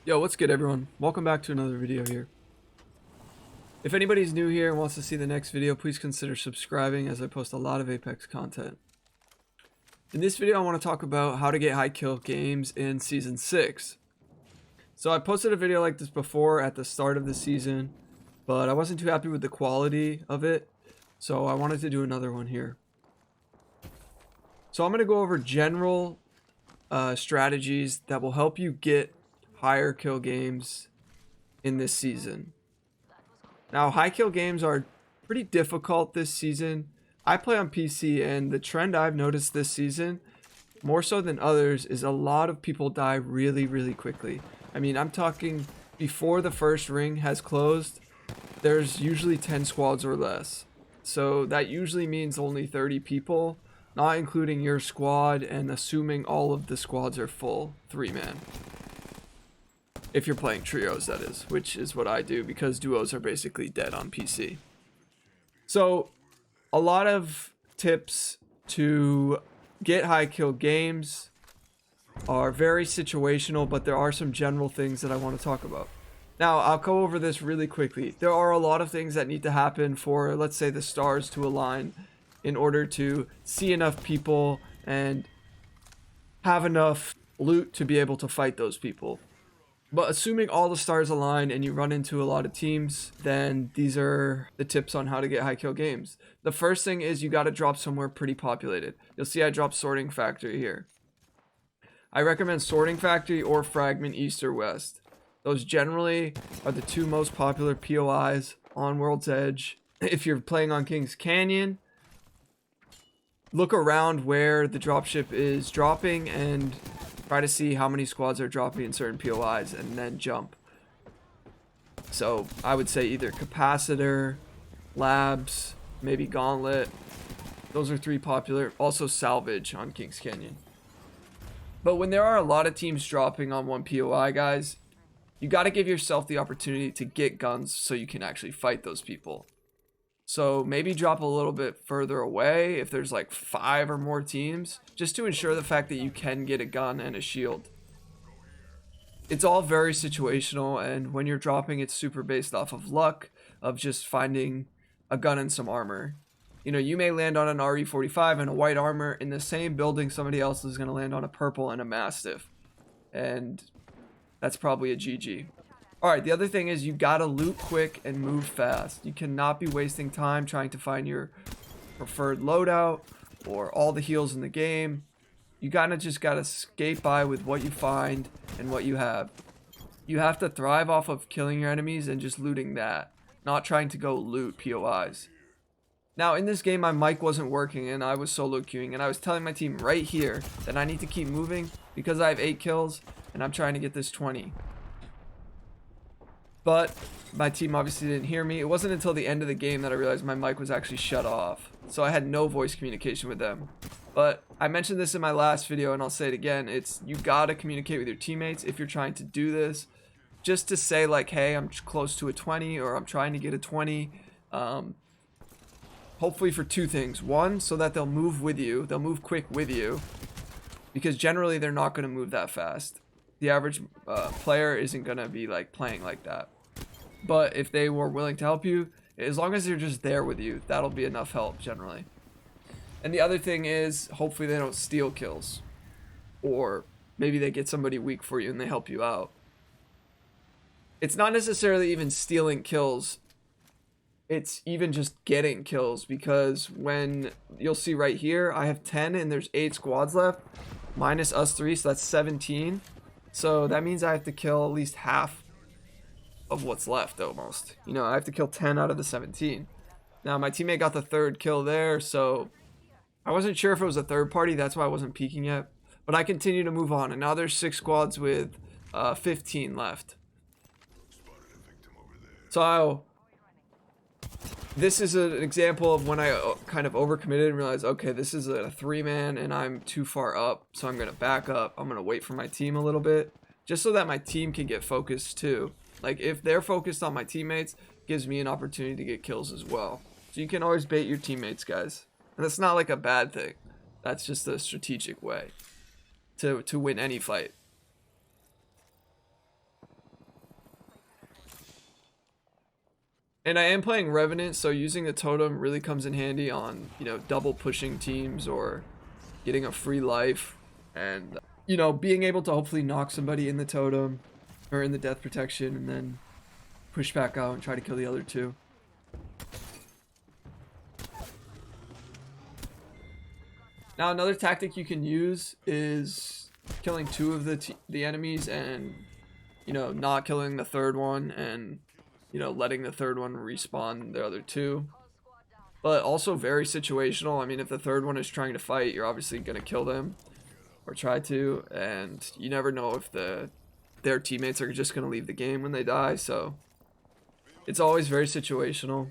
Yo, what's good everyone? Welcome back to another video here. If anybody's new here and wants to see the next video, please consider subscribing as I post a lot of Apex content. In this video, I want to talk about how to get high kill games in Season 6. So I posted a video like this before at the start of the season, but I wasn't too happy with the quality of it, so I wanted to do another one here. So I'm going to go over general strategies that will help you get higher kill games in this season. Now, high kill games are pretty difficult this season. I play on PC, and the trend I've noticed this season, more so than others, is a lot of people die really, really quickly. I mean, I'm talking before the first ring has closed, there's usually 10 squads or less. So that usually means only 30 people, not including your squad and assuming all of the squads are full 3-man. If you're playing trios, that is, which is what I do because duos are basically dead on PC. So a lot of tips to get high kill games are very situational, but there are some general things that I want to talk about. Now, I'll go over this really quickly. There are a lot of things that need to happen for, let's say, the stars to align in order to see enough people and have enough loot to be able to fight those people. But assuming all the stars align and you run into a lot of teams, then these are the tips on how to get high kill games. The first thing is you got to drop somewhere pretty populated. You'll see I dropped Sorting Factory here. I recommend Sorting Factory or Fragment East or West. Those generally are the two most popular POIs on World's Edge. If you're playing on Kings Canyon, look around where the dropship is dropping and try to see how many squads are dropping in certain POIs and then jump. So I would say either Capacitor, Labs, maybe Gauntlet. Those are three popular. Also Salvage on Kings Canyon. But when there are a lot of teams dropping on one POI, guys, you got to give yourself the opportunity to get guns so you can actually fight those people. So maybe drop a little bit further away if there's like 5 or more teams, just to ensure the fact that you can get a gun and a shield. It's all very situational, and when you're dropping, it's super based off of luck, of just finding a gun and some armor. You know, you may land on an RE45 and a white armor in the same building, somebody else is going to land on a purple and a Mastiff. And that's probably a GG. Alright, the other thing is you gotta loot quick and move fast. You cannot be wasting time trying to find your preferred loadout or all the heals in the game. You just gotta skate by with what you find and what you have. You have to thrive off of killing your enemies and just looting that, not trying to go loot POIs. Now, in this game, my mic wasn't working and I was solo queuing, and I was telling my team right here that I need to keep moving because I have 8 kills and I'm trying to get this 20. But my team obviously didn't hear me. It wasn't until the end of the game that I realized my mic was actually shut off. So I had no voice communication with them. But I mentioned this in my last video and I'll say it again. It's you gotta communicate with your teammates if you're trying to do this. Just to say like, hey, I'm close to a 20 or I'm trying to get a 20. Hopefully for 2 things. One, so that they'll move with you. They'll move quick with you. Because generally they're not gonna move that fast. The average player isn't gonna be like playing like that. But if they were willing to help you, as long as they're just there with you, that'll be enough help generally. And the other thing is, hopefully they don't steal kills. Or maybe they get somebody weak for you and they help you out. It's not necessarily even stealing kills. It's even just getting kills, because when you'll see right here, I have 10 and there's 8 squads left, minus us 3, so that's 17. So that means I have to kill at least half of what's left almost. You know, I have to kill 10 out of the 17. Now, my teammate got the 3rd kill there, so I wasn't sure if it was a third party. That's why I wasn't peeking yet. But I continue to move on, and now there's 6 squads with 15 left. So this is an example of when I kind of overcommitted and realized, okay, this is a 3-man and I'm too far up, so I'm going to back up. I'm going to wait for my team a little bit, just so that my team can get focused too. Like, if they're focused on my teammates, it gives me an opportunity to get kills as well. So you can always bait your teammates, guys. And that's not like a bad thing. That's just a strategic way to win any fight. And I am playing Revenant, so using the totem really comes in handy on, you know, double pushing teams or getting a free life. And, you know, being able to hopefully knock somebody in the totem or in the death protection and then push back out and try to kill the other two. Now another tactic you can use is killing two of the enemies and, you know, not killing the third one and, you know, letting the third one respawn the other two. But also very situational. I mean, if the third one is trying to fight, you're obviously going to kill them or try to, and you never know if their teammates are just going to leave the game when they die, so it's always very situational.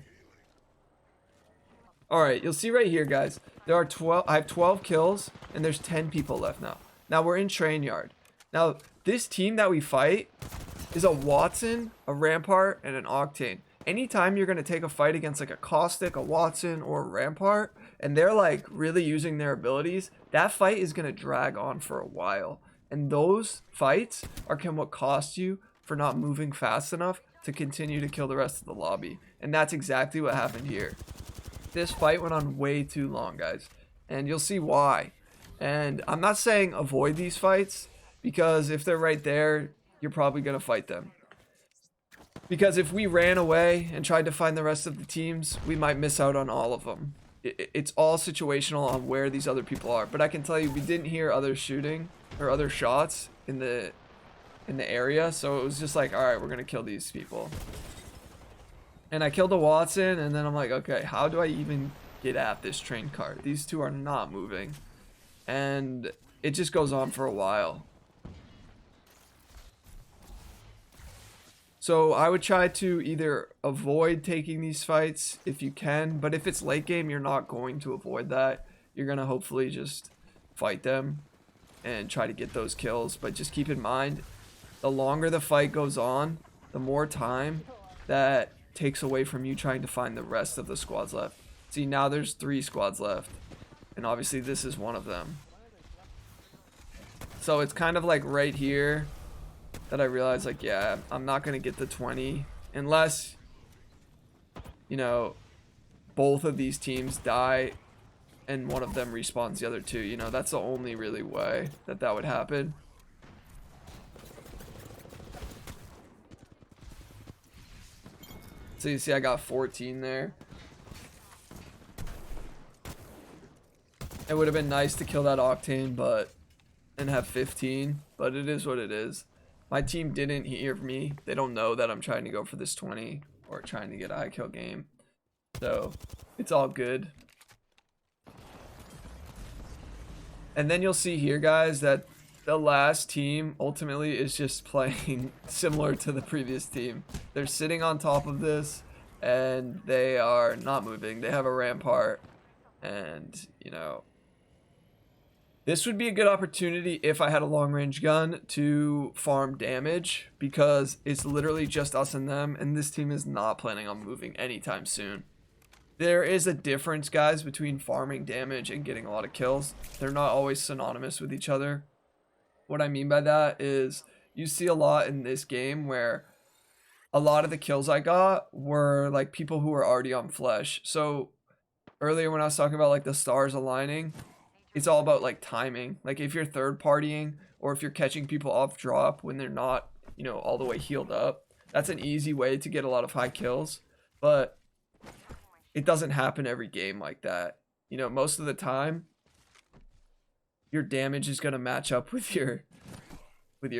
Alright, you'll see right here, guys, there are 12, I have 12 kills, and there's 10 people left now. Now, we're in Train Yard. Now, this team that we fight is a Wattson, a Rampart, and an Octane. Anytime you're going to take a fight against like a Caustic, a Wattson, or a Rampart, and they're like really using their abilities, that fight is going to drag on for a while. And those fights are what cost you for not moving fast enough to continue to kill the rest of the lobby. And that's exactly what happened here. This fight went on way too long, guys, and you'll see why. And I'm not saying avoid these fights, because if they're right there, you're probably going to fight them. Because if we ran away and tried to find the rest of the teams, we might miss out on all of them. It's all situational on where these other people are. But I can tell you, we didn't hear other shooting or other shots in the area, so it was just like, all right, we're going to kill these people. And I killed a Wattson, and then I'm like, okay, how do I even get at this train cart? These two are not moving. And it just goes on for a while. So I would try to either avoid taking these fights if you can, but if it's late game, you're not going to avoid that. You're going to hopefully just fight them and try to get those kills. But just keep in mind, the longer the fight goes on, the more time that takes away from you trying to find the rest of the squads left. See, now there's 3 squads left, and obviously this is one of them. So it's kind of like right here that I realized, like, yeah, I'm not going to get the 20 unless, you know, both of these teams die and one of them respawns the other two. You know, that's the only really way that would happen. So you see I got 14 there. It would have been nice to kill that Octane and have 15, but it is what it is. My team didn't hear me. They don't know that I'm trying to go for this 20 or trying to get a high kill game. So it's all good. And then you'll see here, guys, that the last team ultimately is just playing similar to the previous team. They're sitting on top of this and they are not moving. They have a Rampart, and, you know, this would be a good opportunity if I had a long range gun to farm damage, because it's literally just us and them, and this team is not planning on moving anytime soon. There is a difference, guys, between farming damage and getting a lot of kills. They're not always synonymous with each other. What I mean by that is you see a lot in this game where a lot of the kills I got were like people who were already on flesh. So earlier when I was talking about like the stars aligning, it's all about like timing. Like if you're third partying or if you're catching people off drop when they're not, you know, all the way healed up, that's an easy way to get a lot of high kills. But it doesn't happen every game like that. You know, most of the time your damage is going to match up with your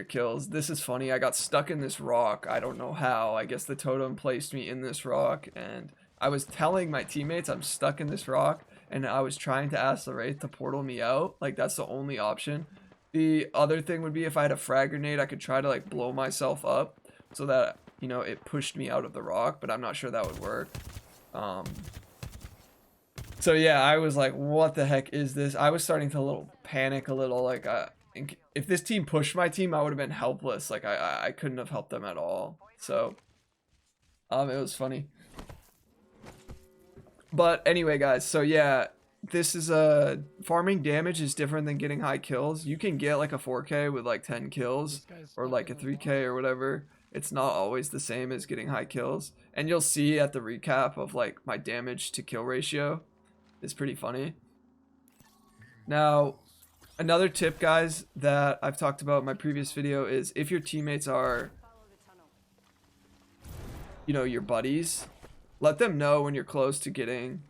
kills. This is funny. I got stuck in this rock. I don't know how. I guess the totem placed me in this rock, and I was telling my teammates I'm stuck in this rock, and I was trying to ask the Wraith to portal me out. Like, that's the only option. The other thing would be if I had a frag grenade, I could try to like blow myself up so that, you know, it pushed me out of the rock, but I'm not sure that would work. So yeah, I was like, what the heck is this? I was starting to panic a little. Like, if this team pushed my team, I would have been helpless. Like, I couldn't have helped them at all. So, it was funny. But anyway, guys, so yeah, this is farming damage is different than getting high kills. You can get like a 4K with like 10 kills or like a 3K or whatever. it's not always the same as getting high kills. And you'll see at the recap of like my damage to kill ratio is pretty funny. Now, another tip, guys, that I've talked about in my previous video is if your teammates are, you know, your buddies, let them know when you're close to getting,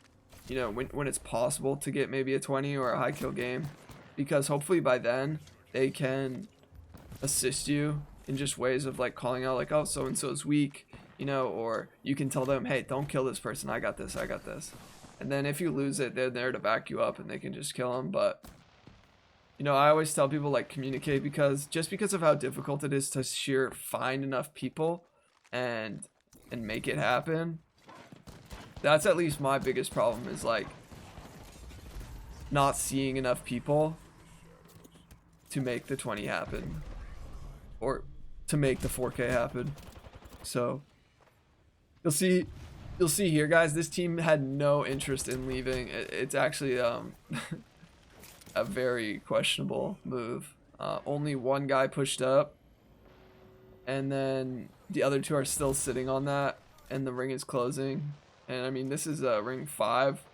you know, when it's possible to get maybe a 20 or a high kill game, because hopefully by then they can assist you in just ways of like calling out like, oh, so and so's weak, you know, or you can tell them, hey, don't kill this person, I got this, and then if you lose it, they're there to back you up and they can just kill them. But you know, I always tell people like communicate, because just because of how difficult it is to find enough people and make it happen, that's at least my biggest problem, is like not seeing enough people to make the 20 happen or to make the 4K happen. So you'll see here, guys, this team had no interest in leaving. It's actually a very questionable move. Only one guy pushed up, and then the other two are still sitting on that, and the ring is closing. And I mean, this is ring 5,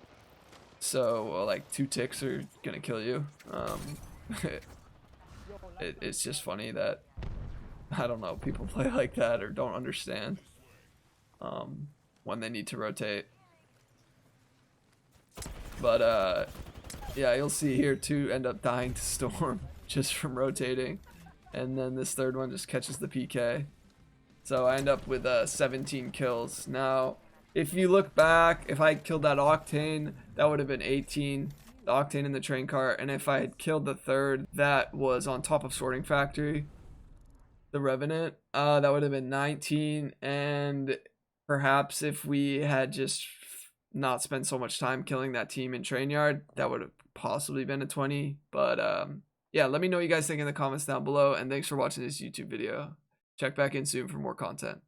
so like 2 ticks are gonna kill you. It's just funny that, I don't know, people play like that or don't understand when they need to rotate. But yeah, you'll see here 2 end up dying to Storm just from rotating, and then this third one just catches the PK. So I end up with 17 kills. Now, if you look back, if I killed that Octane, that would have been 18. The Octane in the train cart, and if I had killed the third that was on top of Sorting Factory, the Revenant, that would have been 19. And perhaps if we had just not spent so much time killing that team in Train Yard, that would have possibly been a 20. But yeah, let me know what you guys think in the comments down below, and thanks for watching this YouTube video. Check back in soon for more content.